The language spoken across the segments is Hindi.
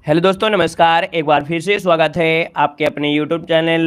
हेलो दोस्तों, नमस्कार। एक बार फिर से स्वागत है आपके अपने यूट्यूब चैनल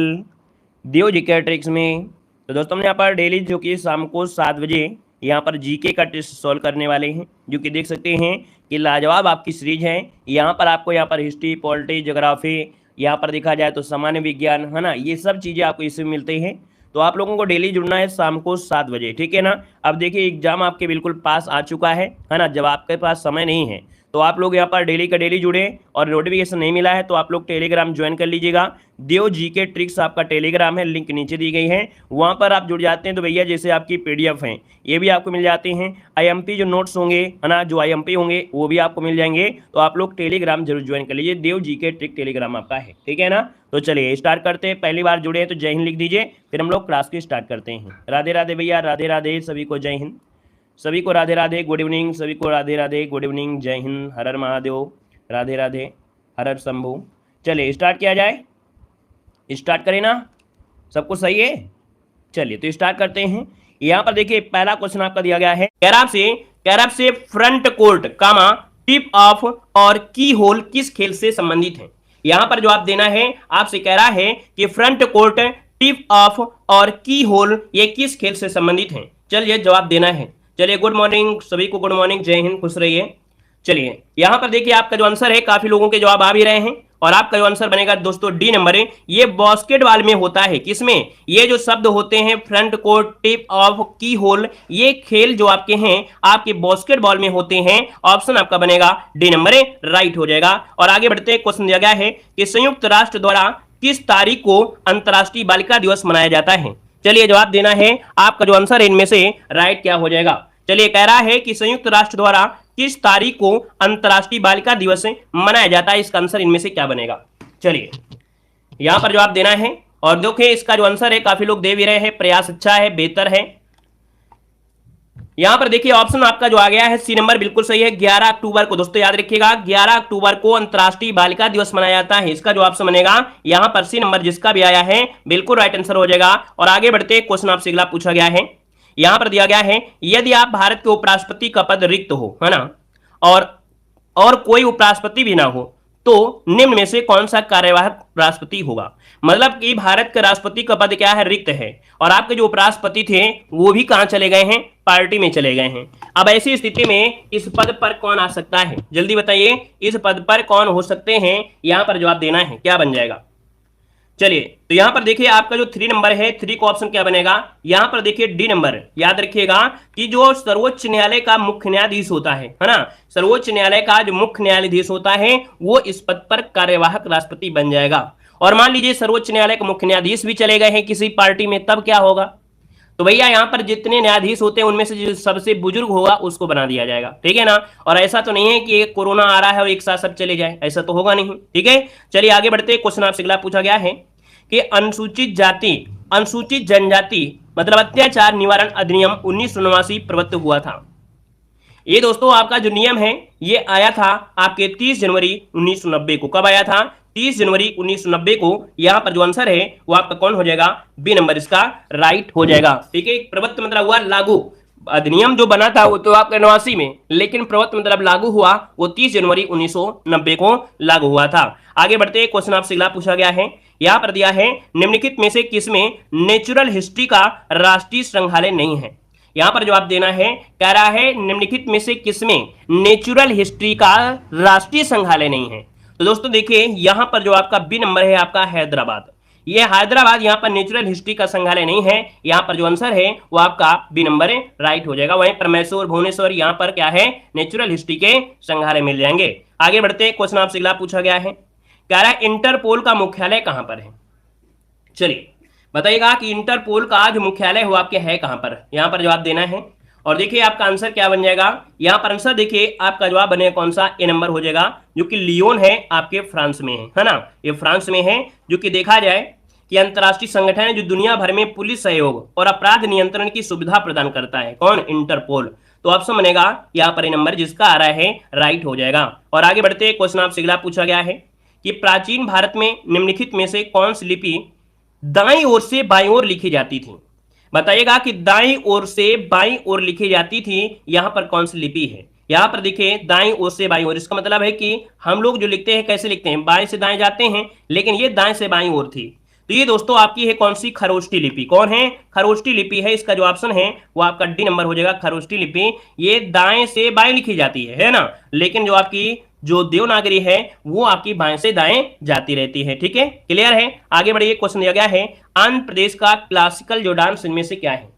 दियो जीके ट्रिक्स में। तो दोस्तों, हम यहाँ पर डेली जो कि शाम को 7 बजे यहाँ पर जीके का टेस्ट सॉल्व करने वाले हैं, जो कि देख सकते हैं कि लाजवाब आपकी सीरीज है। यहाँ पर आपको यहाँ पर हिस्ट्री, पॉलिटी, ज्योग्राफी, यहाँ पर देखा जाए तो सामान्य विज्ञान, है ना, ये सब चीज़ें आपको इसमें मिलते हैं। तो आप लोगों को डेली जुड़ना है शाम को 7 बजे, ठीक है ना। अब देखिए, एग्जाम आपके बिल्कुल पास आ चुका है ना। जब आपके पास समय नहीं है तो आप लोग यहाँ पर डेली का डेली जुड़े, और नोटिफिकेशन नहीं मिला है तो आप लोग टेलीग्राम ज्वाइन कर लीजिएगा। देव जीके ट्रिक्स आपका टेलीग्राम है, लिंक नीचे दी गई है, वहाँ पर आप जुड़ जाते हैं तो भैया जैसे आपकी पीडीएफ है ये भी आपको मिल जाते हैं। आईएमपी जो नोट्स होंगे, है ना, जो आईएमपी होंगे वो भी आपको मिल जाएंगे। तो आप लोग टेलीग्राम जरूर ज्वाइन कर लीजिए, देव जीके ट्रिक टेलीग्राम आपका है, ठीक है ना। तो चलिए स्टार्ट करते हैं। पहली बार जुड़े हैं तो जय हिंद लिख दीजिए, फिर हम लोग क्लास की स्टार्ट करते हैं। राधे राधे भैया, राधे राधे, सभी को जय हिंद, सभी को राधे राधे, गुड इवनिंग, सभी को राधे राधे, गुड इवनिंग, जय हिंद, हर हर महादेव, राधे राधे, हर हर शंभू। चलिए स्टार्ट किया जाए, स्टार्ट करें ना, सबको सही है। चलिए तो स्टार्ट करते हैं। यहाँ पर देखिए पहला क्वेश्चन आपका दिया गया है, कैरब से front court comma tip off और की होल किस खेल से संबंधित है। यहाँ पर जवाब देना है, आपसे कह रहा है कि फ्रंट कोर्ट, टिप ऑफ और की होल ये किस खेल से संबंधित है। चलिए जवाब देना है। चलिए गुड मॉर्निंग सभी को, गुड मॉर्निंग, जय हिंद, खुश रहिए। चलिए यहाँ पर देखिए आपका जो आंसर है, काफी लोगों के जवाब आ भी रहे हैं, और आपका जो आंसर बनेगा दोस्तों डी नंबर है। ये बास्केटबॉल में होता है, किसमें, ये जो शब्द होते हैं फ्रंट कोर्ट, टिप ऑफ, की होल, ये खेल जो आपके हैं आपके बास्केटबॉल में होते हैं। ऑप्शन आपका बनेगा डी नंबर है, राइट हो जाएगा। और आगे बढ़ते हैं, क्वेश्चन दिया गया है कि संयुक्त राष्ट्र द्वारा किस तारीख को अंतर्राष्ट्रीय बालिका दिवस मनाया जाता है। चलिए जवाब देना है, आपका जो आंसर है इनमें से राइट क्या हो जाएगा। चलिए कह रहा है कि संयुक्त राष्ट्र द्वारा किस तारीख को अंतर्राष्ट्रीय बालिका दिवस मनाया जाता है, इसका आंसर इनमें से क्या बनेगा। चलिए यहां पर जवाब देना है, और देखिए इसका जो आंसर है काफी लोग दे भी रहे हैं, प्रयास अच्छा है, बेहतर है। यहां पर देखिए ऑप्शन आपका जो आ गया है सी नंबर बिल्कुल सही है। 11 अक्टूबर को, दोस्तों याद रखिएगा, 11 अक्टूबर को अंतर्राष्ट्रीय बालिका दिवस मनाया जाता है, इसका जो ऑप्शन बनेगा यहां पर सी नंबर जिसका भी आया है बिल्कुल राइट आंसर हो जाएगा। और आगे बढ़ते क्वेश्चन आपसे अगला पूछा गया है, यहां पर दिया गया है, यदि आप भारत के उपराष्ट्रपति का पद रिक्त हो, है ना, और कोई उपराष्ट्रपति भी ना हो तो निम्न में से कौन सा कार्यवाहक राष्ट्रपति होगा। मतलब कि भारत के राष्ट्रपति का पद क्या है, रिक्त है, और आपके जो उपराष्ट्रपति थे वो भी कहां चले गए हैं, पार्टी में चले गए हैं। अब ऐसी स्थिति में इस पद पर कौन आ सकता है, जल्दी बताइए, इस पद पर कौन हो सकते हैं, यहां पर जवाब देना है, क्या बन जाएगा। चलिए तो यहां पर देखिए आपका जो 3 नंबर है, 3 का ऑप्शन क्या बनेगा, यहां पर देखिए डी नंबर। याद रखिएगा कि जो सर्वोच्च न्यायालय का मुख्य न्यायाधीश होता है ना, सर्वोच्च न्यायालय का जो मुख्य न्यायाधीश होता है वो इस पद पर कार्यवाहक राष्ट्रपति बन जाएगा। और मान लीजिए सर्वोच्च न्यायालय के मुख्य न्यायाधीश भी चले गए हैं किसी पार्टी में, तब क्या होगा, तो भैया यहाँ पर जितने न्यायाधीश होते हैं उनमें से जो सबसे बुजुर्ग होगा उसको बना दिया जाएगा, ठीक है ना। और ऐसा तो नहीं है कि एक कोरोना आ रहा है और एक साथ सब चले जाए, ऐसा तो होगा नहीं, ठीक है। चलिए आगे बढ़ते, क्वेश्चन आपसे अगला पूछा गया है कि अनुसूचित जाति, अनुसूचित जनजाति मतलब अत्याचार निवारण अधिनियम 1989 प्रवृत्त हुआ था। ये दोस्तों आपका जो नियम है ये आया था आपके 30 जनवरी 1990 को। कब आया था, 30 जनवरी 1990 को। यहां पर जो आंसर है वो आपका कौन हो जाएगा, बी नंबर इसका राइट हो जाएगा, ठीक है। प्रवृत्त मतलब हुआ लागू, अधिनियम जो बना था वो तो आपका 89 में, लेकिन प्रवृत्त मतलब लागू हुआ वो 30 जनवरी 1990 को लागू हुआ था। आगे बढ़ते क्वेश्चन आपसे अगला पूछा गया है, यहां पर दिया है निम्नलिखित में से किसमें नेचुरल हिस्ट्री का राष्ट्रीय संग्रहालय नहीं है। यहां पर जवाब देना है, कह रहा है निम्नलिखित में से किसमें नेचुरल हिस्ट्री का राष्ट्रीय संग्रहालय नहीं है। तो दोस्तों देखिए यहां पर जो आपका बी नंबर है आपका हैदराबाद, ये हैदराबाद यहाँ पर नेचुरल हिस्ट्री का संग्रहालय नहीं है। यहाँ पर जो आंसर है वो आपका बी नंबर है, राइट हो जाएगा। वहीं पर मैसूर, भुवनेश्वर यहाँ पर क्या है, नेचुरल हिस्ट्री के संग्रहालय मिल जाएंगे। आगे बढ़ते हैं, क्वेश्चन आपसे अगला पूछा गया है, कह रहा है इंटरपोल का मुख्यालय कहां पर है। चलिए बताइएगा कि इंटरपोल का जो मुख्यालय हो आपके है कहां पर, यहां पर जवाब देना है। और देखिए आपका आंसर क्या बन जाएगा, यहां पर आंसर देखिए आपका जवाब बनेगा कौन सा, ए नंबर हो जाएगा, जो कि लियोन है आपके फ्रांस में है ना, ये फ्रांस में है। जो कि देखा जाए कि अंतर्राष्ट्रीय संगठन है जो दुनिया भर में पुलिस सहयोग और अपराध नियंत्रण की सुविधा प्रदान करता है, कौन, इंटरपोल। तो ऑप्शन बनेगा यहाँ पर नंबर जिसका आ रहा है राइट हो जाएगा। और आगे बढ़ते क्वेश्चन आपसे अगला पूछा गया है कि प्राचीन भारत में निम्नलिखित में से कौन सी लिपि दाईं ओर से बाईं ओर लिखी जाती थी। बताइएगा कि दाईं ओर से बाईं ओर लिखी जाती थी, यहां पर कौन सी लिपि है। यहाँ पर देखिए दाईं ओर से बाईं ओर, इसका मतलब है कि हम लोग जो लिखते हैं कैसे लिखते हैं, बाएं से दाएं जाते हैं, लेकिन ये दाएं से बाईं ओर थी। तो ये दोस्तों आपकी है कौन सी, खरोष्टी लिपि। कौन है, खरोष्टी लिपि है। इसका जो ऑप्शन है वो आपका डी नंबर हो जाएगा, खरोष्टी लिपि। ये दाएं से बाएं लिखी जाती है ना, लेकिन जो आपकी जो देवनागरी है वो आपकी बाएं से दाएं जाती रहती है। ठीक है, क्लियर है। आगे बढ़िए, क्वेश्चन दिया गया है आंध्र प्रदेश का क्लासिकल जो डांस इनमें से क्या है।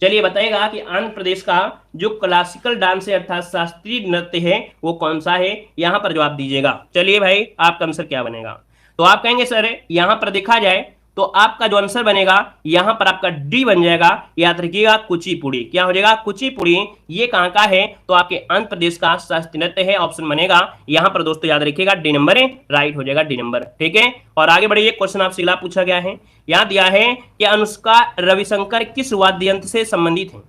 चलिए बताएगा कि आंध्र प्रदेश का जो क्लासिकल डांस है अर्थात शास्त्रीय नृत्य है वो कौन सा है, यहां पर जो आप दीजिएगा। चलिए भाई, आपका आंसर क्या बनेगा। तो आप कहेंगे सर यहां पर देखा जाए तो आपका जो आंसर बनेगा यहां पर आपका डी बन जाएगा। याद रखिएगा, कुचिपुड़ी। क्या हो जाएगा, कुचिपुड़ी। ये कहां का है, तो आपके आंध्र प्रदेश का शास्त्रीय नृत्य है, ऑप्शन बनेगा यहां पर दोस्तों। याद रखिएगा, डी नंबर है, राइट हो जाएगा डी नंबर। ठीक है, और आगे बढ़िए, क्वेश्चन आपसे अगला पूछा गया है। यहां दिया है कि अनुष्का रविशंकर किस वाद्य यंत्र से संबंधित है।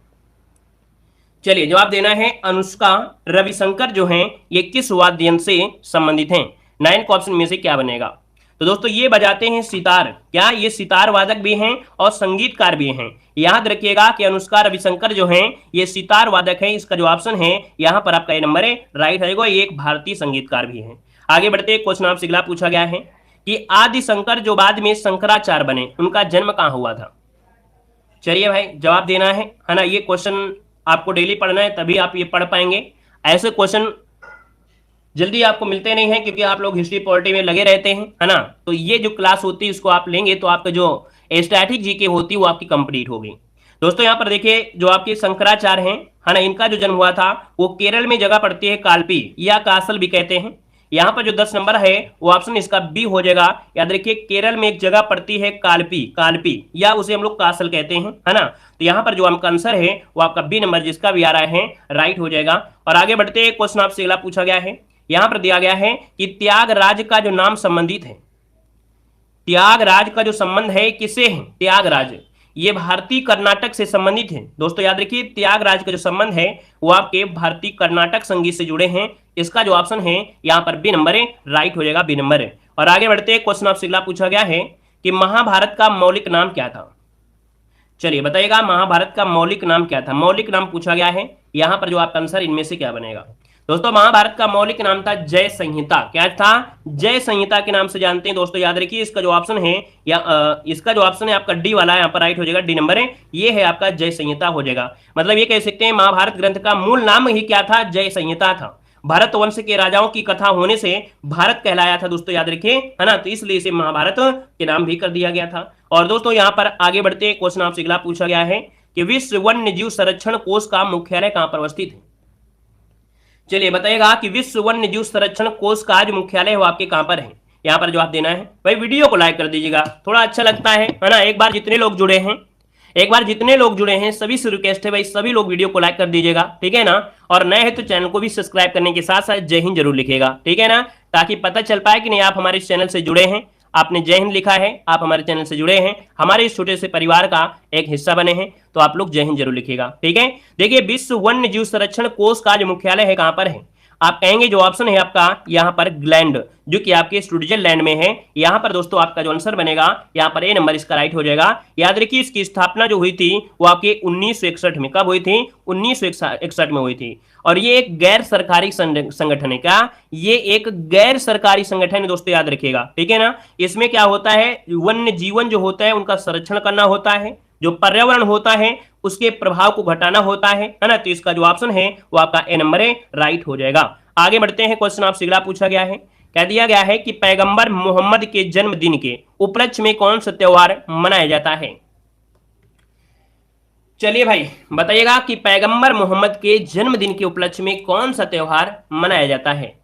चलिए जवाब देना है, अनुष्का रविशंकर जो है ये किस वाद्य यंत्र से संबंधित है। 9 ऑप्शन में से क्या बनेगा। तो दोस्तों ये बजाते हैं सितार। क्या ये सितार वादक भी हैं और संगीतकार भी हैं। याद रखिएगा कि अनुष्का रविशंकर जो हैं ये सितार वादक हैं। इसका जो ऑप्शन है यहां पर आपका ये नंबर है, राइट रहेगा। ये एक भारतीय संगीतकार भी है। आगे बढ़ते क्वेश्चन आपसे अगला पूछा गया है कि आदि शंकर जो बाद में शंकराचार्य बने उनका जन्म कहां हुआ था। चलिए भाई जवाब देना है ना। ये क्वेश्चन आपको डेली पढ़ना है तभी आप ये पढ़ पाएंगे। ऐसे क्वेश्चन जल्दी आपको मिलते नहीं है क्योंकि आप लोग हिस्ट्री पॉलिटी में लगे रहते हैं, है ना। तो ये जो क्लास होती है इसको आप लेंगे तो आपका जो स्टैटिक जीके होती है वो आपकी कंप्लीट होगी। दोस्तों यहाँ पर देखिए जो आपके शंकराचार्य हैं, है ना, इनका जो जन्म हुआ था वो केरल में जगह पड़ती है कालपी या कासल भी कहते हैं। यहाँ पर जो 10 नंबर है वो ऑप्शन इसका बी हो जाएगा। याद रखिए केरल में एक जगह पड़ती है कालपी, कालपी या उसे हम लोग कासल कहते हैं, है ना। तो यहाँ पर जो आपका आंसर है वो आपका बी नंबर जिसका भी आ रहा है राइट हो जाएगा। और आगे बढ़ते क्वेश्चन आपसे अगला पूछा गया है। यहां पर दिया गया है कि त्यागराज का जो नाम संबंधित है, त्यागराज का जो संबंध है किसे है, त्यागराज ये भारतीय कर्नाटक से संबंधित है। दोस्तों याद रखिए त्यागराज का जो संबंध है वो आपके भारतीय कर्नाटक संगीत से जुड़े हैं। इसका जो ऑप्शन है यहां पर बी नंबर है, राइट हो जाएगा बी नंबर है। और आगे बढ़ते क्वेश्चन आपसे अगला पूछा गया है कि महाभारत का मौलिक नाम क्या था। चलिए बताइएगा महाभारत का मौलिक नाम क्या था। मौलिक नाम पूछा गया है, यहां पर जो आपका आंसर इनमें से क्या बनेगा। दोस्तों महाभारत का मौलिक नाम था जय संहिता। क्या था, जय संहिता के नाम से जानते हैं। दोस्तों याद रखिए इसका जो ऑप्शन है या इसका जो ऑप्शन है आपका डी वाला, यहाँ पर राइट हो जाएगा, डी नंबर है। ये है आपका जय संहिता हो जाएगा। मतलब ये कह सकते हैं महाभारत ग्रंथ का मूल नाम ही क्या था, जय संहिता था। भारत वंश के राजाओं की कथा होने से भारत कहलाया था दोस्तों, याद रखिए, है ना। तो इसलिए इसे महाभारत के नाम भी कर दिया गया था। और दोस्तों यहाँ पर आगे बढ़ते क्वेश्चन आपसे अगला पूछा गया है कि विश्व वन्य जीव संरक्षण कोष का मुख्यालय कहां पर अवस्थित है। चलिए बताइएगा कि विश्व वन्य जीव संरक्षण कोष का जो मुख्यालय है वो आपके कहां पर है। यहां पर जवाब देना है। भाई वीडियो को लाइक कर दीजिएगा, थोड़ा अच्छा लगता है ना। एक बार जितने लोग जुड़े हैं सभी से रिक्वेस्ट है भाई सभी लोग वीडियो को लाइक कर दीजिएगा, ठीक है ना। और नए हैं तो चैनल को भी सब्सक्राइब करने के साथ साथ जय हिंद जरूर लिखिएगा, ठीक है ना, ताकि पता चल पाए कि नहीं आप हमारे चैनल से जुड़े हैं। आपने जय हिंद लिखा है, आप हमारे चैनल से जुड़े हैं, हमारे इस छोटे से परिवार का एक हिस्सा बने हैं, तो आप लोग जय हिंद जरूर लिखिएगा, ठीक है। देखिए विश्व वन्य जीव संरक्षण कोष का जो मुख्यालय है कहां पर है। आप कहेंगे जो ऑप्शन है आपका यहाँ पर ग्लैंड, जो कि आपके स्विट्जरलैंड में है। यहाँ पर दोस्तों आपका जो आंसर बनेगा यहाँ पर ए नंबर इसका राइट हो जाएगा। याद रखिए इसकी स्थापना जो हुई थी वो आपके 1961 में, कब हुई थी, 1961 में हुई थी। और ये एक गैर सरकारी संगठन है। क्या, ये एक गैर सरकारी संगठन है दोस्तों, याद रखिएगा, ठीक है ना। इसमें क्या होता है, वन्य जीवन जो होता है उनका संरक्षण करना होता है, जो पर्यावरण होता है उसके प्रभाव को घटाना होता है ना। तो इसका जो ऑप्शन है वो आपका ए नंबर है, राइट हो जाएगा। आगे बढ़ते हैं, क्वेश्चन आपसे अगला पूछा गया है। कह दिया गया है कि पैगंबर मोहम्मद के जन्मदिन के उपलक्ष्य में कौन सा त्योहार मनाया जाता है। चलिए भाई बताइएगा कि पैगंबर मोहम्मद के जन्मदिन के उपलक्ष्य में कौन सा त्योहार मनाया जाता है।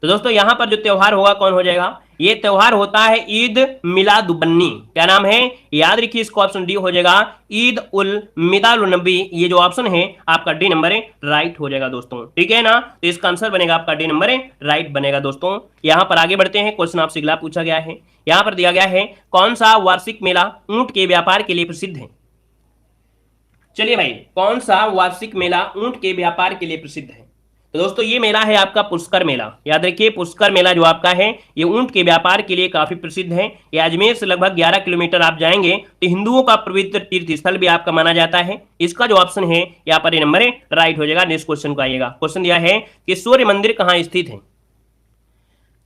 तो दोस्तों यहां पर जो त्योहार होगा कौन हो जाएगा, ये त्योहार होता है ईद मिलादुन्नबी। क्या नाम है, याद रखिए इसको ऑप्शन डी हो जाएगा, ईद उल मिलादुन्नबी। ये जो ऑप्शन है आपका डी नंबर है, राइट हो जाएगा दोस्तों, ठीक है ना। तो इसका आंसर बनेगा आपका डी नंबर है, राइट बनेगा दोस्तों। यहां पर आगे बढ़ते हैं, क्वेश्चन आपसे अगला पूछा गया है। यहां पर दिया गया है कौन सा वार्षिक मेला ऊंट के व्यापार के लिए प्रसिद्ध है। चलिए भाई कौन सा वार्षिक मेला ऊंट के व्यापार के लिए प्रसिद्ध है। तो दोस्तों ये मेला है आपका पुष्कर मेला। याद रखिए पुष्कर मेला जो आपका है ये ऊंट के व्यापार के लिए काफी प्रसिद्ध है। ये अजमेर से लगभग 11 किलोमीटर आप जाएंगे तो हिंदुओं का पवित्र तीर्थ स्थल भी आपका माना जाता है। इसका जो ऑप्शन है यहाँ पर ये नंबर राइट हो जाएगा। नेक्स्ट क्वेश्चन को आइएगा। क्वेश्चन दिया है कि सूर्य मंदिर कहाँ स्थित है।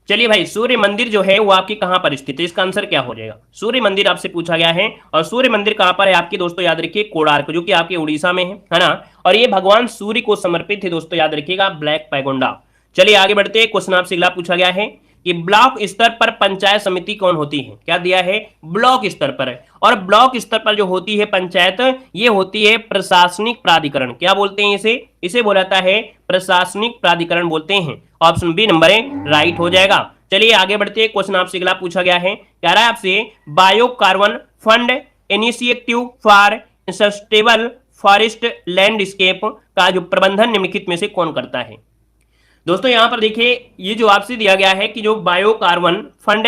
चलिए भाई सूर्य मंदिर जो है वो आपकी कहां पर स्थित है, इसका आंसर क्या हो जाएगा। सूर्य मंदिर आपसे पूछा गया है और सूर्य मंदिर कहां पर है आपके दोस्तों, याद रखिए कोणार्क, जो कि आपके उड़ीसा में है ना। और ये भगवान सूर्य को समर्पित है दोस्तों, याद रखिएगा ब्लैक पैगोंडा। चलिए आगे बढ़ते हैं। क्वेश्चन आपसे अगला पूछा गया है कि ब्लॉक स्तर पर पंचायत समिति कौन होती है। क्या दिया है, ब्लॉक स्तर पर है। और ब्लॉक स्तर पर जो होती है पंचायत, ये होती है प्रशासनिक प्राधिकरण। क्या बोलते हैं इसे, इसे बोला जाता है प्रशासनिक प्राधिकरण बोलते हैं। ऑप्शन बी नंबर राइट हो जाएगा। चलिए आगे बढ़ते हैं। क्वेश्चन आपसे अगला पूछा गया है, कह रहा है आपसे bio carbon fund initiative for sustainable forest landscape का जो प्रबंधन निम्नलिखित में से कौन करता है। दोस्तों यहां पर देखिए ये जो आपसे दिया गया है कि जो bio carbon fund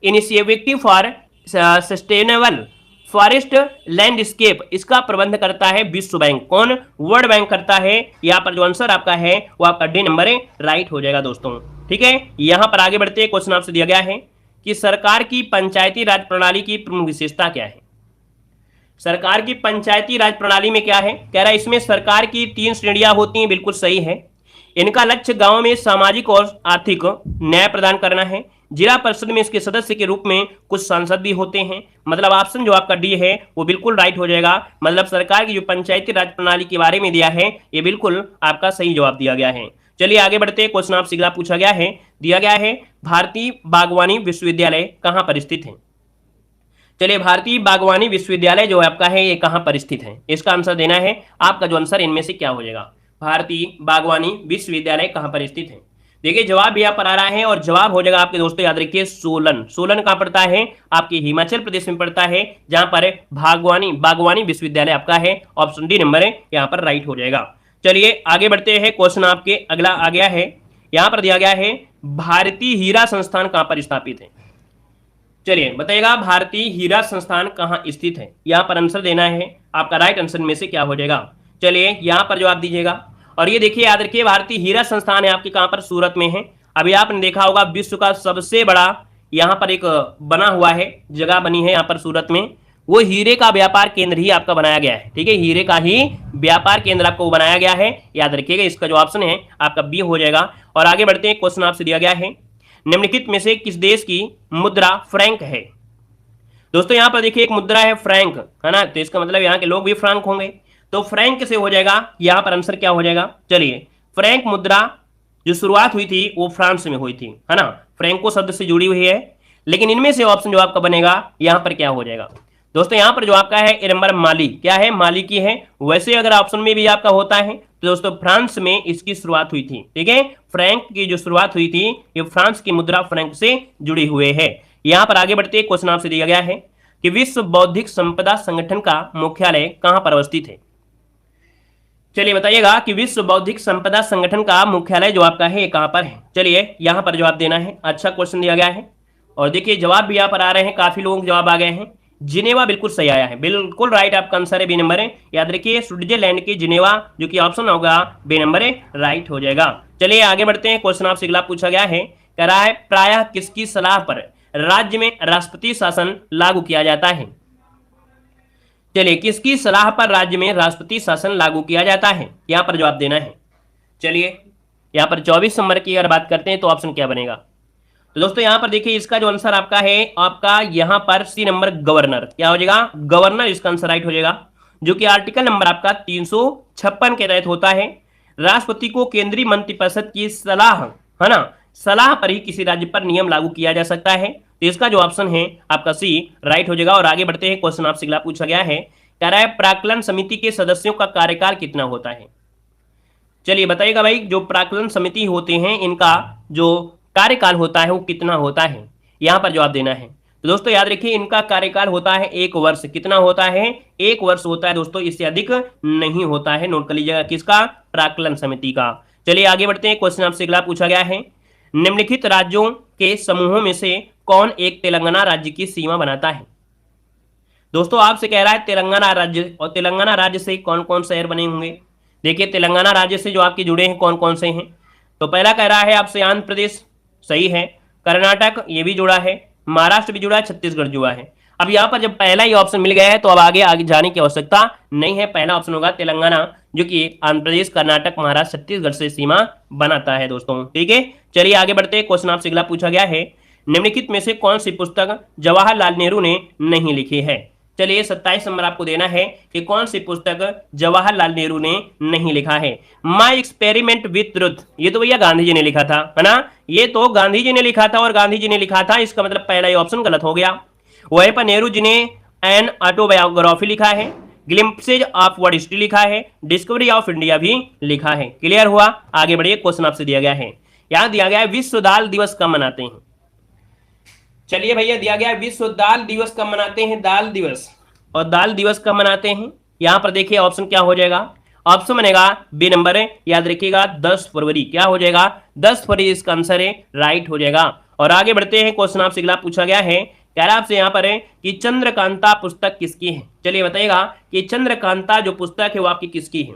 initiative for sustainable forest landscape, इसका प्रबंध करता है विश्व बैंक। कौन, वर्ल्ड बैंक करता है। यहाँ पर जो आंसर आपका है वो आपका डी नंबर राइट हो जाएगा दोस्तों। ठीक है, यहां पर आगे बढ़ते हैं। क्वेश्चन आपसे दिया गया है कि सरकार की पंचायती राज प्रणाली की प्रमुख विशेषता क्या है। सरकार की पंचायती राज प्रणाली में क्या है, कह रहा है इसमें सरकार की 3 श्रेणियां होती हैं। बिल्कुल सही है। इनका लक्ष्य गांव में सामाजिक और आर्थिक न्याय प्रदान करना है। जिला परिषद में इसके सदस्य के रूप में कुछ सांसद भी होते हैं। मतलब ऑप्शन जो आपका डी है वो बिल्कुल राइट हो जाएगा। मतलब सरकार की जो पंचायती राज प्रणाली के बारे में दिया है ये बिल्कुल आपका सही जवाब दिया गया है। चलिए आगे बढ़ते हैं। क्वेश्चन आपसे अगला पूछा गया है, दिया गया है भारतीय बागवानी विश्वविद्यालय कहां पर स्थित है। चलिए भारतीय बागवानी विश्वविद्यालय जो आपका है ये कहां पर स्थित है, इसका आंसर देना है। आपका जो आंसर इनमें से क्या हो जाएगा, भारतीय बागवानी विश्वविद्यालय कहां पर स्थित है। देखिए जवाब यहाँ पर आ रहा है और जवाब हो जाएगा आपके दोस्तों, याद रखिए सोलन। सोलन कहां पड़ता है, आपके हिमाचल प्रदेश में पड़ता है, जहां पर बागवानी विश्वविद्यालय आपका है। ऑप्शन डी नंबर यहाँ पर राइट हो जाएगा। चलिए आगे बढ़ते हैं। क्वेश्चन आपके अगला आ गया है, यहां पर दिया गया है भारतीय हीरा संस्थान कहां पर स्थापित है। चलिए बताइएगा भारतीय हीरा संस्थान कहां स्थित है। यहां पर आंसर देना है। आपका राइट आंसर में से क्या हो जाएगा, चलिए यहां पर जवाब दीजिएगा। और ये देखिए याद रखिए भारतीय हीरा संस्थान है आपके कहां पर, सूरत में है। अभी आपने देखा होगा विश्व का सबसे बड़ा यहां पर एक बना हुआ है, जगह बनी है यहां पर सूरत में, वो हीरे का व्यापार केंद्र ही आपका बनाया गया है। ठीक है, हीरे का ही व्यापार केंद्र आपको बनाया गया है, याद रखिएगा। इसका जो ऑप्शन है आपका बी हो जाएगा। और आगे बढ़ते हैं। क्वेश्चन आपसे दिया गया है निम्नलिखित में से किस देश की मुद्रा फ्रैंक है। दोस्तों यहां पर देखिए एक मुद्रा है फ्रैंक, है ना, तो इसका मतलब यहाँ के लोग भी फ्रैंक होंगे, तो फ्रैंक से हो जाएगा। यहां पर आंसर क्या हो जाएगा, चलिए फ्रैंक मुद्रा जो शुरुआत हुई थी वो फ्रांस में हुई थी, है ना, फ्रैंको शब्द से जुड़ी हुई है। लेकिन इनमें से ऑप्शन जो आपका बनेगा यहां पर क्या हो जाएगा दोस्तों, यहां पर जो आपका है ए नंबर माली, क्या है, माली की है। वैसे अगर ऑप्शन में भी आपका होता है तो दोस्तों फ्रांस में इसकी शुरुआत हुई थी। ठीक है, फ्रैंक की जो शुरुआत हुई थी ये फ्रांस की मुद्रा फ्रैंक से जुड़ी हुए है। यहां पर आगे बढ़ते क्वेश्चन आपसे दिया गया है कि विश्व बौद्धिक संपदा संगठन का मुख्यालय कहां पर अवस्थित है। चलिए बताइएगा कि विश्व बौद्धिक संपदा संगठन का मुख्यालय जो आपका है कहां पर है। चलिए यहां पर जवाब देना है। अच्छा क्वेश्चन दिया गया है और देखिए जवाब भी यहां पर आ रहे हैं, काफी लोगों के जवाब आ गए हैं। जिनेवा बिल्कुल सही आया है, बिल्कुल राइट आपका आंसर है, बी नंबर है। याद रखिए स्विट्जरलैंड की जिनेवा जो कि ऑप्शन होगा बी नंबर है, राइट हो जाएगा। चलिए आगे बढ़ते हैं। क्वेश्चन आपसे अगला पूछा गया है, कह रहा है प्रायः किसकी सलाह पर राज्य में राष्ट्रपति शासन लागू किया जाता है। चलिए किसकी सलाह पर राज्य में राष्ट्रपति शासन लागू किया जाता है, यहां पर जवाब देना है। चलिए यहां पर 24 नंबर की अगर बात करते हैं तो ऑप्शन क्या बनेगा, तो दोस्तों यहां पर देखिए इसका जो आंसर आपका है, आपका यहां पर सी नंबर गवर्नर, क्या हो जाएगा, गवर्नर इसका आंसर राइट हो जाएगा, जो कि आर्टिकल नंबर आपका 356 के तहत होता है। राष्ट्रपति को केंद्रीय मंत्रिपरिषद की सलाह, है ना, सलाह पर ही किसी राज्य पर नियम लागू किया जा सकता है। तो इसका जो ऑप्शन है आपका सी राइट हो जाएगा। और आगे बढ़ते हैं। क्वेश्चन आपसे अगला पूछा गया है, कह रहा है प्राक्कलन समिति के सदस्यों का कार्यकाल कितना होता है। चलिए बताइएगा भाई, जो प्राक्कलन समिति होते हैं इनका जो कार्यकाल होता है वो कितना होता है, यहां पर जवाब देना है। तो दोस्तों याद रखिए इनका कार्यकाल होता है 1 वर्ष। कितना होता है, 1 वर्ष होता है दोस्तों, इससे अधिक नहीं होता है। नोट कर लीजिएगा किसका, प्राक्कलन समिति का। चलिए आगे बढ़ते हैं। क्वेश्चन आपसे अगला पूछा गया है, निम्नलिखित राज्यों के समूहों में से कौन एक तेलंगाना राज्य की सीमा बनाता है। दोस्तों आपसे कह रहा है तेलंगाना राज्य, और तेलंगाना राज्य से कौन कौन शहर बने होंगे। देखिए तेलंगाना राज्य से जो आपके जुड़े हैं कौन कौन से हैं, तो पहला कह रहा है आपसे आंध्र प्रदेश, सही है। कर्नाटक ये भी जुड़ा है, महाराष्ट्र भी जुड़ा है, छत्तीसगढ़ जुड़ा है। अब यहाँ पर जब पहला ही ऑप्शन मिल गया है तो अब आगे आगे जाने की आवश्यकता नहीं है। पहला ऑप्शन होगा तेलंगाना, जो कि आंध्र प्रदेश, कर्नाटक, महाराष्ट्र, छत्तीसगढ़ से सीमा बनाता है दोस्तों। ठीक है, चलिए आगे बढ़ते हैं। क्वेश्चन आपसे अगला पूछा गया है, निम्नलिखित में से कौन सी पुस्तक जवाहरलाल नेहरू ने नहीं लिखी है। चलिए 27 नंबर आपको देना है कि कौन सी पुस्तक जवाहरलाल नेहरू ने नहीं लिखा है। माई एक्सपेरिमेंट विथ ट्रुथ, ये तो भैया गांधी जी ने लिखा था, है ना, ये तो गांधी जी ने लिखा था और गांधी जी ने लिखा था, इसका मतलब पहला ही ऑप्शन गलत हो गया। वहीं पर नेहरू जी ने एन ऑटोबायोग्राफी लिखा है, ग्लिम्पसेज ऑफ वर्ल्ड हिस्ट्री लिखा है, डिस्कवरी ऑफ इंडिया भी लिखा है। क्लियर हुआ, आगे बढ़िए। क्वेश्चन आपसे दिया गया है, यहां दिया गया है विश्व दाल दिवस कब मनाते हैं। चलिए भैया दिया गया विश्व दाल दिवस कब मनाते हैं, दाल दिवस, और दाल दिवस कब मनाते हैं। यहां पर देखिए ऑप्शन क्या हो जाएगा, ऑप्शन बनेगा बी नंबर है, याद रखिएगा 10 फरवरी। क्या हो जाएगा, 10 फरवरी इसका आंसर है, राइट हो जाएगा। और आगे बढ़ते हैं। क्वेश्चन आपसे अगला पूछा गया है, कह रहा आपसे यहां पर है कि चंद्रकांता पुस्तक किसकी है। चलिए बताइएगा कि चंद्रकांता जो पुस्तक है वो आपकी किसकी है।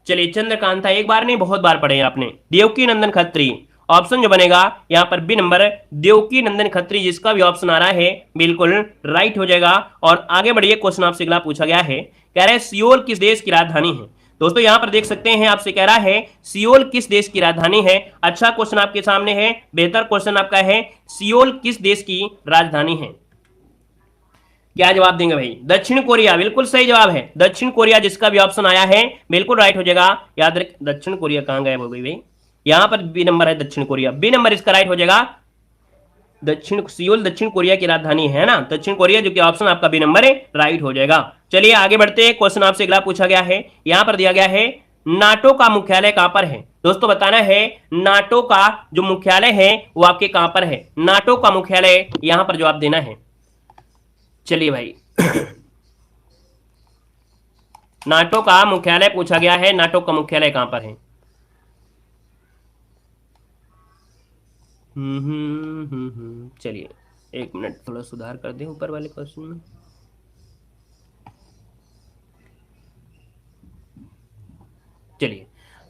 चलिए चंद्रकांता एक बार नहीं बहुत बार पढ़े आपने, देवकी नंदन खत्री। ऑप्शन जो बनेगा यहाँ पर बी नंबर देवकी नंदन खत्री, जिसका भी ऑप्शन आ रहा है बिल्कुल राइट हो जाएगा। और आगे बढ़िए। क्वेश्चन आपसे अगला पूछा गया है, कह रहे हैं सियोल किस देश की राजधानी है। दोस्तों यहाँ पर देख सकते हैं आपसे कह रहा है सियोल किस देश की राजधानी है। अच्छा क्वेश्चन आपके सामने है, बेहतर क्वेश्चन आपका है, सियोल किस देश की राजधानी है। क्या जवाब देंगे भाई, दक्षिण कोरिया, बिल्कुल सही जवाब है दक्षिण कोरिया, जिसका भी ऑप्शन आया है बिल्कुल राइट हो जाएगा। याद रख, दक्षिण कोरिया कहां गए भाई, यहां पर बी नंबर है दक्षिण कोरिया, बी नंबर इसका राइट हो जाएगा। दक्षिण सियोल दक्षिण कोरिया की राजधानी है ना, दक्षिण कोरिया, जो कि ऑप्शन आपका बी नंबर है, राइट हो जाएगा। चलिए आगे बढ़ते हैं। क्वेश्चन आपसे अगला पूछा गया है, यहां पर दिया गया है नाटो का मुख्यालय कहां पर है। दोस्तों बताना है नाटो का जो मुख्यालय है वो आपके कहां पर है, नाटो का मुख्यालय यहां पर जवाब देना है। चलिए भाई नाटो का मुख्यालय पूछा गया है, नाटो का मुख्यालय कहां पर है। चलिए एक मिनट, थोड़ा सुधार कर दें ऊपर वाले क्वेश्चन में। चलिए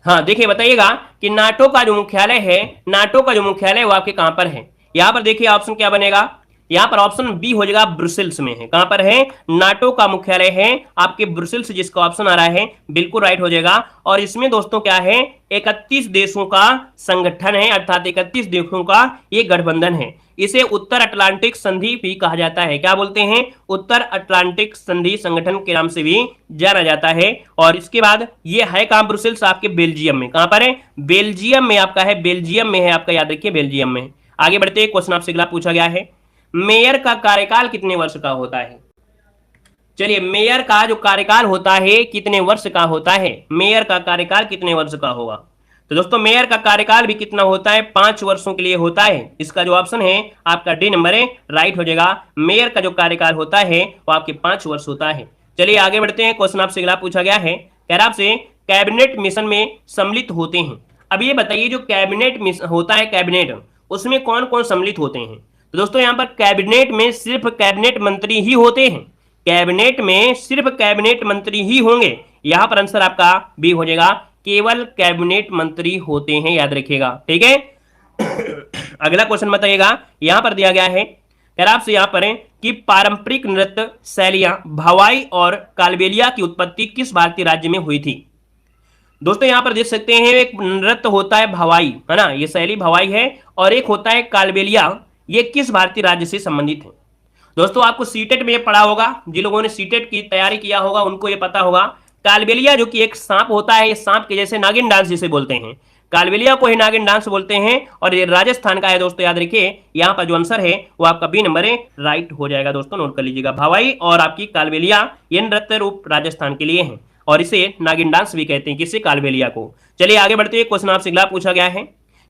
हाँ देखिए बताइएगा कि नाटो का जो मुख्यालय है, नाटो का जो मुख्यालय वो आपके कहां पर है। यहां पर देखिए ऑप्शन क्या बनेगा, यहां पर ऑप्शन बी हो जाएगा, ब्रुसेल्स में है। कहां पर है, नाटो का मुख्यालय है आपके ब्रुसेल्स, जिसका ऑप्शन आ रहा है बिल्कुल राइट हो जाएगा। और इसमें दोस्तों क्या है, 31 देशों का संगठन है, अर्थात 31 देशों का ये गठबंधन है। इसे उत्तर अटलांटिक संधि भी कहा जाता है। क्या बोलते हैं, उत्तर अटलांटिक संधि संगठन के नाम से भी जाना जाता है। और इसके बाद ये है कहां, ब्रुसेल्स आपके बेल्जियम में। कहां पर है, बेल्जियम में आपका है, बेल्जियम में है आपका, याद रखिए बेल्जियम में। आगे बढ़ते क्वेश्चन आपसे अगला पूछा गया है, मेयर का कार्यकाल कितने वर्ष का होता है। चलिए मेयर का जो कार्यकाल होता है कितने वर्ष का होता है, मेयर का कार्यकाल कितने वर्ष का होगा। तो दोस्तों मेयर का कार्यकाल भी कितना होता है, 5 वर्षों के लिए होता है। इसका जो ऑप्शन है आपका डी नंबर है, राइट हो जाएगा। मेयर का जो कार्यकाल होता है वो आपके 5 वर्ष होता है। चलिए आगे बढ़ते हैं। क्वेश्चन आपसे अगला पूछा गया है, कह रहा आपसे कैबिनेट मिशन में सम्मिलित होते हैं। अब ये बताइए जो कैबिनेट मिशन होता है, कैबिनेट, उसमें कौन कौन सम्मिलित होते हैं। तो दोस्तों यहां पर कैबिनेट में सिर्फ कैबिनेट मंत्री ही होते हैं, कैबिनेट में सिर्फ कैबिनेट मंत्री ही होंगे। यहां पर आंसर आपका बी हो जाएगा, केवल कैबिनेट मंत्री होते हैं, याद रखिएगा। ठीक है अगला क्वेश्चन बताइएगा, यहां पर दिया गया है, कह रहा आपसे यहां पर है कि पारंपरिक नृत्य शैलियां भवाई और कालबेलिया की उत्पत्ति किस भारतीय राज्य में हुई थी। दोस्तों यहां पर देख सकते हैं एक नृत्य होता है भवाई, है ना, ये शैली भवाई है, और एक होता है कालबेलिया, ये किस भारतीय राज्य से संबंधित है। दोस्तों आपको सीटेट में ये पढ़ा होगा, जिन लोगों ने सीटेट की तैयारी किया होगा उनको ये पता होगा। कालबेलिया जो कि एक सांप होता है, ये सांप के जैसे नागिन डांस जिसे बोलते हैं, कालबेलिया को ही नागिन डांस बोलते हैं, और ये राजस्थान का है दोस्तों, याद रखिए। यहाँ पर जो आंसर है वो आपका बी नंबर है, राइट हो जाएगा दोस्तों, नोट कर लीजिएगा। भवाई और आपकी कालबेलिया ये नृत्य रूप राजस्थान के लिए है, और इसे नागिन डांस भी कहते हैं, किससे, कालबेलिया को। चलिए आगे बढ़ते हैं। क्वेश्चन आपसे अगला पूछा गया है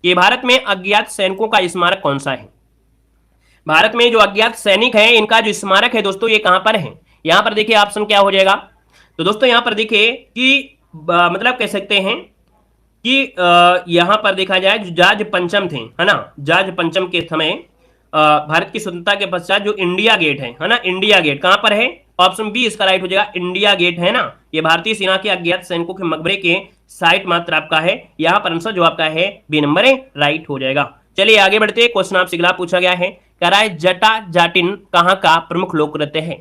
कि भारत में अज्ञात सैनिकों का स्मारक कौन सा है। भारत में जो अज्ञात सैनिक है इनका जो स्मारक है दोस्तों ये कहां पर है। यहां पर देखिए ऑप्शन क्या हो जाएगा, तो दोस्तों यहां पर देखिए कि मतलब कह सकते हैं कि यहां पर देखा जाए जो जॉर्ज पंचम थे, है ना, जॉर्ज पंचम के समय भारत की स्वतंत्रता के पश्चात जो इंडिया गेट है ना, इंडिया गेट कहां पर है, ऑप्शन बी इसका राइट हो जाएगा, इंडिया गेट है ना, ये भारतीय सेना के अज्ञात सैनिकों के मकबरे के साइट मात्र आपका है। यहाँ पर आंसर जो आपका है बी नंबर राइट हो जाएगा। चलिए आगे बढ़ते, क्वेश्चन आपसे अगला पूछा गया है, कह रहा है जटा जाटिन कहाँ का प्रमुख लोक नृत्य है।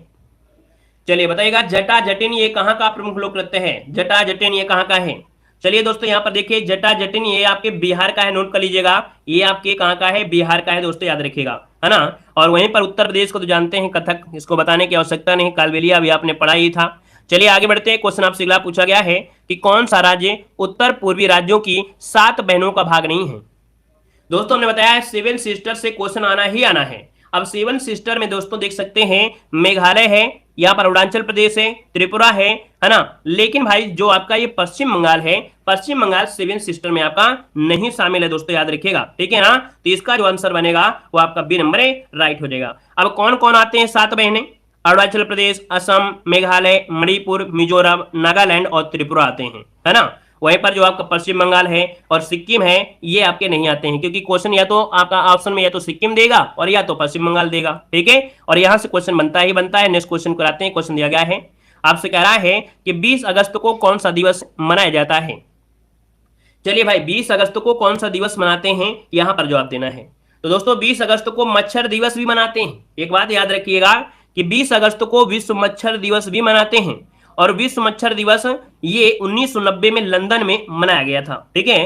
चलिए बताइएगा, जटा जटिन ये कहाँ का प्रमुख लोक नृत्य है, जटा जटिन ये कहाँ का है। चलिए दोस्तों यहाँ पर देखिए, जटा जटिन ये आपके बिहार का है, नोट कर लीजिएगा, ये आपके कहाँ का है, बिहार का है दोस्तों, याद रखिएगा, है ना। और वहीं पर उत्तर प्रदेश को तो जानते हैं कथक, इसको बताने की आवश्यकता नहीं, कालबेलिया अभी आपने पढ़ा ही था। चलिए आगे बढ़ते हैं, क्वेश्चन आपसे अगला पूछा गया है कि कौन सा राज्य उत्तर पूर्वी राज्यों की 7 बहनों का भाग नहीं है। दोस्तों हमने बताया है 7 सिस्टर से क्वेश्चन आना ही आना है। अब 7 सिस्टर में दोस्तों देख सकते हैं मेघालय है, यहाँ पर अरुणाचल प्रदेश है, त्रिपुरा है ना। लेकिन भाई जो आपका ये पश्चिम बंगाल है, पश्चिम बंगाल 7 सिस्टर में आपका नहीं शामिल है दोस्तों, याद रखिएगा, ठीक है ना। तो इसका जो आंसर बनेगा वो आपका बी नंबर राइट हो जाएगा। अब कौन कौन आते हैं 7 बहनें, अरुणाचल प्रदेश, असम, मेघालय, मणिपुर, मिजोरम, नागालैंड और त्रिपुरा आते हैं, है ना। वहीं पर जो आपका पश्चिम बंगाल है और सिक्किम है ये आपके नहीं आते हैं, क्योंकि क्वेश्चन या तो आपका ऑप्शन में या तो सिक्किम देगा और या तो पश्चिम बंगाल देगा, ठीक है। और यहां से क्वेश्चन बनता ही बनता है। नेक्स्ट क्वेश्चन कराते हैं, क्वेश्चन दिया गया है, आपसे कह रहा है कि 20 अगस्त को कौन सा दिवस मनाया जाता है। चलिए भाई 20 अगस्त को कौन सा दिवस मनाते हैं, यहां पर जवाब देना है। तो दोस्तों 20 अगस्त को मच्छर दिवस भी मनाते हैं। एक बात याद रखिएगा कि 20 अगस्त को विश्व मच्छर दिवस भी मनाते हैं, और विश्व मच्छर दिवस ये 1990 में लंदन में मनाया गया था, ठीक है।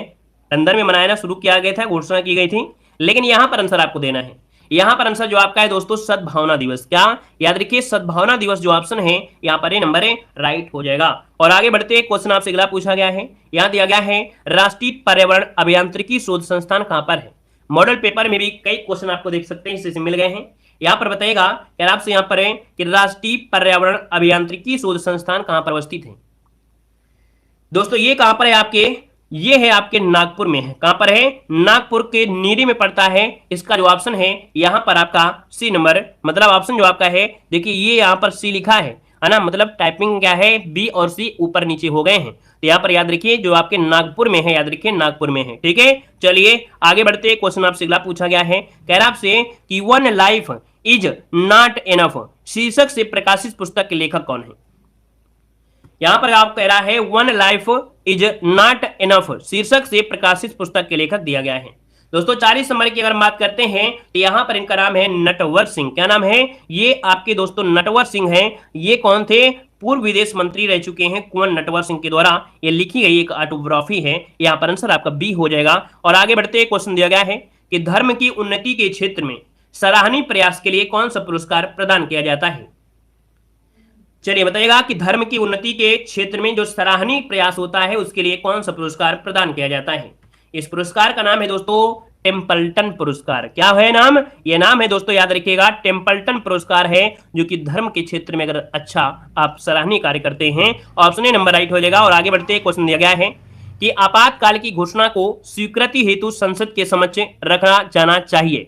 लंदन में मनाना शुरू किया गया था, घोषणा की गई थी। लेकिन यहां पर आंसर आपको देना है, यहां पर आंसर जो आपका है दोस्तों सद्भावना दिवस। क्या याद रखिए, सद्भावना दिवस जो ऑप्शन है यहां पर ये नंबर राइट हो जाएगा। और आगे बढ़ते क्वेश्चन आपसे अगला पूछा गया है, यहां दिया गया है राष्ट्रीय पर्यावरण अभियांत्रिकी शोध संस्थान कहां पर है। मॉडल पेपर में भी कई क्वेश्चन आपको देख सकते हैं, इससे मिल गए हैं। यहां पर बताइएगा यार आपसे यहां पर है कि राष्ट्रीय पर्यावरण अभियांत्रिकी शोध संस्थान कहां पर अवस्थित है। दोस्तों ये कहां पर है आपके, ये है आपके नागपुर में है। कहां पर है, नागपुर के नीरी में पड़ता है। इसका जो ऑप्शन है यहां पर आपका सी नंबर, मतलब ऑप्शन जो आपका है देखिए ये यहां पर सी लिखा है ना, मतलब टाइपिंग क्या है बी और सी ऊपर नीचे हो गए हैं। तो यहाँ पर याद रखिए जो आपके नागपुर में है, याद रखिए नागपुर में है, ठीक है। चलिए आगे बढ़ते, क्वेश्चन आपसे अगला पूछा गया है, कह रहा आपसे कि one life is not enough शीर्षक से प्रकाशित पुस्तक के लेखक कौन है। यहां पर आप कह रहा है one life is not enough शीर्षक से प्रकाशित पुस्तक के लेखक दिया गया है। दोस्तों 40 नंबर की अगर बात करते हैं तो यहां पर इनका नाम है नटवर सिंह। क्या नाम है, ये आपके दोस्तों नटवर सिंह हैं। ये कौन थे, पूर्व विदेश मंत्री रह चुके हैं कुंवर नटवर सिंह के द्वारा ये लिखी गई एक ऑटोग्राफी है। यहां पर आंसर आपका बी हो जाएगा। और आगे बढ़ते क्वेश्चन दिया गया है कि धर्म की उन्नति के क्षेत्र में सराहनीय प्रयास के लिए कौन सा पुरस्कार प्रदान किया जाता है। चलिए बताइएगा कि धर्म की उन्नति के क्षेत्र में जो सराहनीय प्रयास होता है उसके लिए कौन सा पुरस्कार प्रदान किया जाता है। इस पुरस्कार का नाम है दोस्तों टेम्पल्टन पुरस्कार। क्या है नाम, ये नाम है दोस्तों याद रखिएगा टेम्पल्टन पुरस्कार है, जो कि धर्म के क्षेत्र में अगर अच्छा आप सराहनीय कार्य करते हैं। ऑप्शन ए नंबर राइट हो जाएगा। और आगे बढ़ते क्वेश्चन दिया गया है कि आपातकाल की घोषणा को स्वीकृति हेतु संसद के समक्ष रखा जाना चाहिए।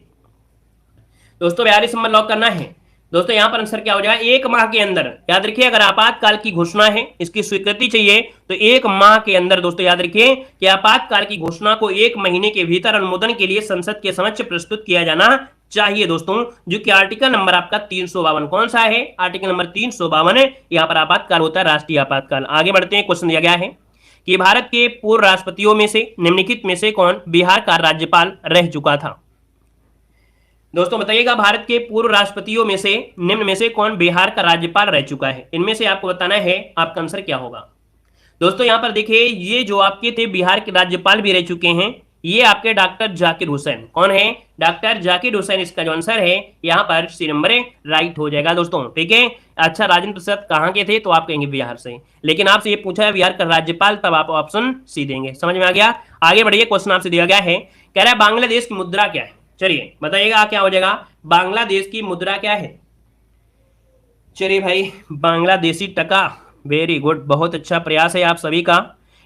दोस्तों 42 नंबर लॉक करना है। दोस्तों यहां पर आंसर क्या हो जाएगा, 1 माह के अंदर। याद रखिए अगर आपातकाल की घोषणा है, इसकी स्वीकृति चाहिए तो 1 माह के अंदर दोस्तों याद रखिए कि आपातकाल की घोषणा को 1 महीने के भीतर अनुमोदन के लिए संसद के समक्ष प्रस्तुत किया जाना चाहिए दोस्तों, जो कि आर्टिकल नंबर आपका 352 कौन सा है, आर्टिकल नंबर 352 है। यहाँ पर आपातकाल होता है राष्ट्रीय आपातकाल। आगे बढ़ते हैं, क्वेश्चन दिया गया है कि भारत के पूर्व राष्ट्रपतियों में से निम्नलिखित में से कौन बिहार का राज्यपाल रह चुका था। दोस्तों बताइएगा भारत के पूर्व राष्ट्रपतियों में से निम्न में से कौन बिहार का राज्यपाल रह चुका है। इनमें से आपको बताना है आपका आंसर क्या होगा। दोस्तों यहां पर देखिए ये जो आपके थे बिहार के राज्यपाल भी रह चुके हैं, ये आपके डॉक्टर जाकिर हुसैन। कौन है, डॉक्टर जाकिर हुसैन। इसका जो आंसर है यहाँ पर सी नंबर राइट हो जाएगा दोस्तों, ठीक है। अच्छा राजेंद्र प्रसाद कहाँ के थे, तो आप कहेंगे बिहार से, लेकिन आपसे ये पूछा है बिहार का राज्यपाल, तब आप ऑप्शन सी देंगे। समझ में आ गया। आगे बढ़िए, क्वेश्चन आपसे दिया गया है, कह रहा है बांग्लादेश की मुद्रा क्या है। चलिए बताइएगा क्या हो जाएगा, बांग्लादेश की मुद्रा क्या है। चलिए भाई बांग्लादेशी टका, वेरी गुड, बहुत अच्छा प्रयास है आप सभी का।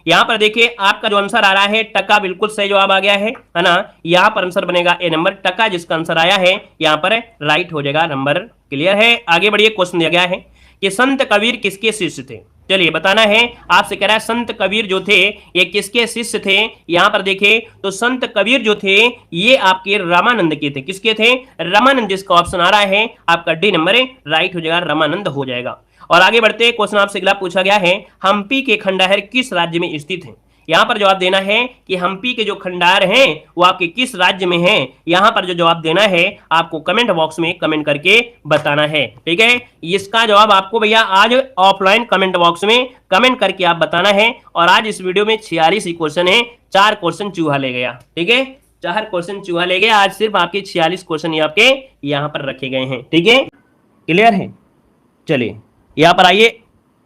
यहां पर देखिए आपका जो आंसर आ रहा है टका, बिल्कुल सही जवाब आ गया है ना। यहां पर आंसर बनेगा ए नंबर टका, जिसका आंसर आया है यहां पर राइट हो जाएगा, नंबर क्लियर है। आगे बढ़िए, क्वेश्चन दिया गया है कि संत कबीर किसके शिष्य थे। चलिए बताना है, आपसे कह रहा है संत कबीर जो थे ये किसके शिष्य थे। यहां पर देखिए तो संत कबीर जो थे ये आपके रामानंद के थे। किसके थे, रामानंद, जिसका ऑप्शन आ रहा है आपका डी नंबर राइट हो जाएगा, रामानंद हो जाएगा। और आगे बढ़ते क्वेश्चन आपसे अगला पूछा गया है, हम्पी के खंडहर किस राज्य में स्थित है। यहां पर जवाब देना है कि हम्पी के जो खंडहर हैं वो आपके किस राज्य में हैं। यहां पर जो जवाब देना है आपको कमेंट बॉक्स में कमेंट करके बताना है। ठीक है, इसका जवाब आपको भैया आज ऑफलाइन कमेंट बॉक्स में कमेंट करके आप बताना है। और आज इस वीडियो में 46 ही क्वेश्चन है, 4 क्वेश्चन चूहा ले गया। ठीक है, 4 क्वेश्चन चूहा ले गया। आज सिर्फ आपके 46 क्वेश्चन ही आपके यहाँ पर रखे गए हैं। ठीक है, क्लियर है। चलिए यहाँ पर आइए,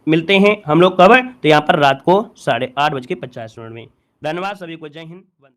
मिलते हैं हम लोग कब, तो यहाँ पर रात को 8:30 बज के 50 मिनट में। धन्यवाद सभी को, जय हिंद।